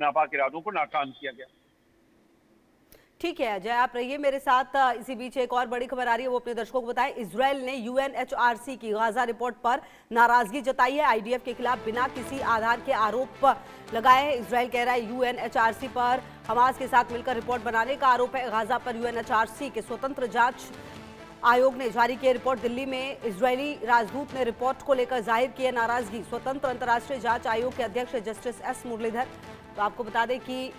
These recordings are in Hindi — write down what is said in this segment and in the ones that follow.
नापाक इरादों को नाकाम किया गया। ठीक है अजय, आप रहिए मेरे साथ। इसी बीच एक और बड़ी खबर आ रही है, वो अपने दर्शकों को बताएं। इजराइल ने यूएनएचआरसी की गाजा रिपोर्ट पर नाराजगी जताई है। आईडीएफ के खिलाफ बिना किसी आधार के आरोप लगाए हैं। इजराइल कह रहा है यूएनएचआरसी पर हमास के साथ मिलकर रिपोर्ट बनाने का आरोप है। गाजा पर यूएनएचआरसी के स्वतंत्र जांच आयोग ने जारी की रिपोर्ट। दिल्ली में इजरायली राजदूत ने रिपोर्ट को लेकर जाहिर की है नाराजगी। स्वतंत्र अंतर्राष्ट्रीय जांच आयोग के अध्यक्ष जस्टिस एस मुरलीधर। तो आपको बता दें कि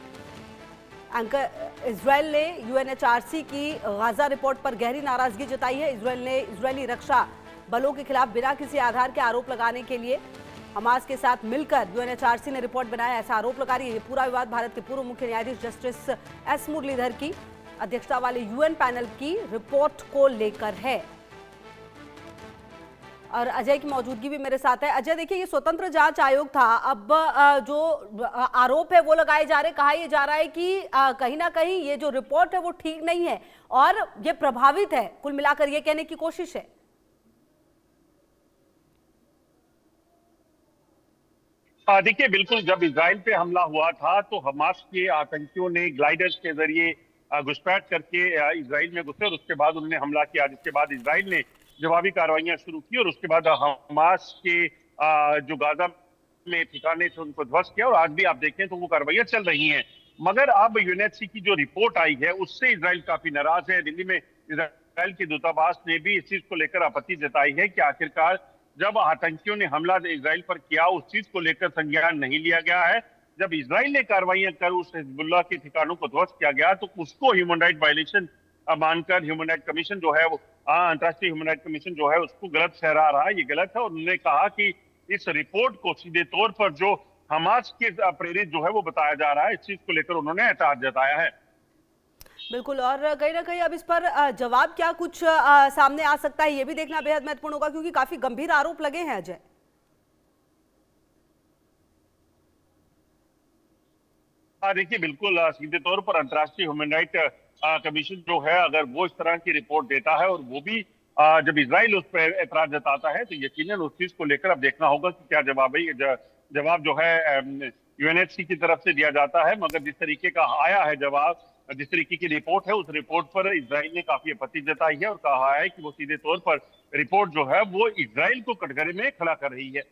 इजराइल ने यूएनएचआरसी की गाजा रिपोर्ट पर गहरी नाराजगी जताई है। इजराइल ने इजरायली रक्षा बलों के खिलाफ बिना किसी आधार के आरोप लगाने के लिए हमास के साथ मिलकर यूएनएचआरसी ने रिपोर्ट बनाया, ऐसा आरोप लगा रही है। ये पूरा विवाद भारत के पूर्व मुख्य न्यायाधीश जस्टिस एस मुरलीधर की अध्यक्षता वाले यूएन पैनल की रिपोर्ट को लेकर है। और अजय की मौजूदगी भी मेरे साथ है। अजय देखिए, ये स्वतंत्र जांच आयोग था, अब जो आरोप है वो लगाए जा रहे, कहा यह जा रहा है कि कहीं ना कहीं ये जो रिपोर्ट है वो ठीक नहीं है और ये प्रभावित है, कुल मिलाकर ये कहने की कोशिश है। देखिए, बिल्कुल जब इजराइल पे हमला हुआ था तो हमास के आतंकियों ने ग्लाइडर्स के जरिए घुसपैठ करके इजराइल में घुसे और उसके बाद उन्होंने हमला किया, जिसके बाद इजराइल ने जवाबी कार्रवाइयां शुरू की और उसके बाद हमास के जो गाजा में ठिकाने थे उनको ध्वस्त किया और आज भी आप देखें तो वो कार्रवाइयां चल रही हैं। मगर अब यूएनएचसी की जो रिपोर्ट आई है उससे इजराइल काफी नाराज है। दिल्ली में इजराइल के दूतावास ने भी इस चीज को लेकर आपत्ति जताई है कि आखिरकार जब आतंकियों ने हमला इजराइल पर किया उस चीज को लेकर संज्ञान नहीं लिया गया है। जब इजराइल ने कार्रवाइयां कर उस हिजबुल्लाह के ठिकानों को ध्वस्त किया गया तो उसको ह्यूमन राइट वायलेशन मानकर ह्यूमन राइट कमीशन जो है वो अंतर्राष्ट्रीय ह्यूमन राइट कमीशन जो है उसको गलत ठहरा रहा है। ये गलत है और उन्होंने कहा कि इस रिपोर्ट को सीधे तौर पर जो हमास के प्रेरित जो है वो बताया जा रहा है, इस चीज को लेकर उन्होंने एतराज जताया है। बिल्कुल, और कहीं ना कहीं अब इस पर जवाब क्या कुछ सामने आ सकता है ये भी देखना बेहद महत्वपूर्ण होगा, क्योंकि काफी गंभीर आरोप लगे हैं अजय। देखिए, बिल्कुल सीधे तौर पर अंतर्राष्ट्रीय ह्यूमन राइट कमीशन जो है अगर वो इस तरह की रिपोर्ट देता है और वो भी जब इजराइल उस पर एतराज जताता है तो यकीनन उस चीज को लेकर अब देखना होगा कि क्या जवाब जो है यूएनएचसी की तरफ से दिया जाता है। मगर जिस तरीके का आया है जवाब, जिस तरीके की रिपोर्ट है उस रिपोर्ट पर इजराइल ने काफी आपत्ति जताई है और कहा है कि वो सीधे तौर पर रिपोर्ट जो है वो इजराइल को कटघरे में खड़ा कर रही है।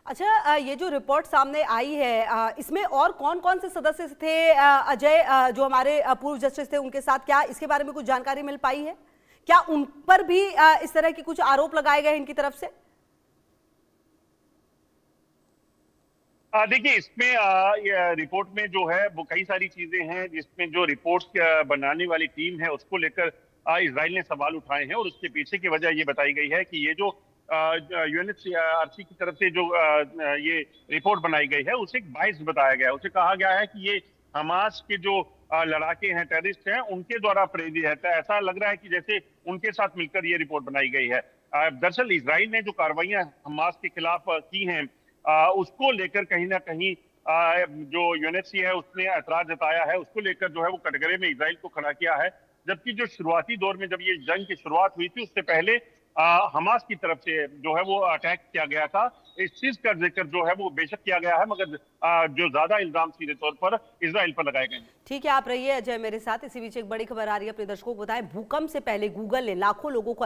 अच्छा, ये जो रिपोर्ट सामने आई है इसमें और कौन कौन से सदस्य थे अजय, जो हमारे पूर्व जस्टिस थे उनके साथ, क्या इसके बारे में कुछ जानकारी मिल पाई है? क्या उन पर भी इस तरह के कुछ आरोप लगाए गए इनकी तरफ से? देखिए, इसमें रिपोर्ट में जो है वो कई सारी चीजें हैं जिसमें जो रिपोर्ट बनाने वाली टीम है उसको लेकर इजराइल ने सवाल उठाए हैं और उसके पीछे की वजह ये बताई गई है कि ये जो यूएनएचआरसी की तरफ से जो ये रिपोर्ट बनाई गई है उसे एक बायस बताया गया है। उसे कहा गया है कि ये हमास के जो लड़ाके हैं, टेररिस्ट हैं, उनके द्वारा प्रेरित है। ऐसा लग रहा है कि जैसे उनके साथ मिलकर ये रिपोर्ट बनाई गई है। दरअसल इजराइल ने जो कार्रवाइयां हमास के खिलाफ की हैं उसको लेकर कहीं ना कहीं जो यूएनएचसी है उसने ऐतराज जताया है, उसको लेकर जो है वो कटघरे में इजराइल को खड़ा किया है। जबकि जो शुरुआती दौर में जब ये जंग की शुरुआत हुई थी उससे पहले हमास की तरफ से जो है वो अटैक किया गया था। इस चीज का जिक्र जो है वो बेशक किया गया है मगर जो ज्यादा इल्जाम सीधे तौर पर इजराइल पर लगाए गए हैं। ठीक है, आप रहिए अजय मेरे साथ। इसी बीच एक बड़ी खबर आ रही है, अपने दर्शकों को बताएं। भूकंप से पहले गूगल ने लाखों लोगों को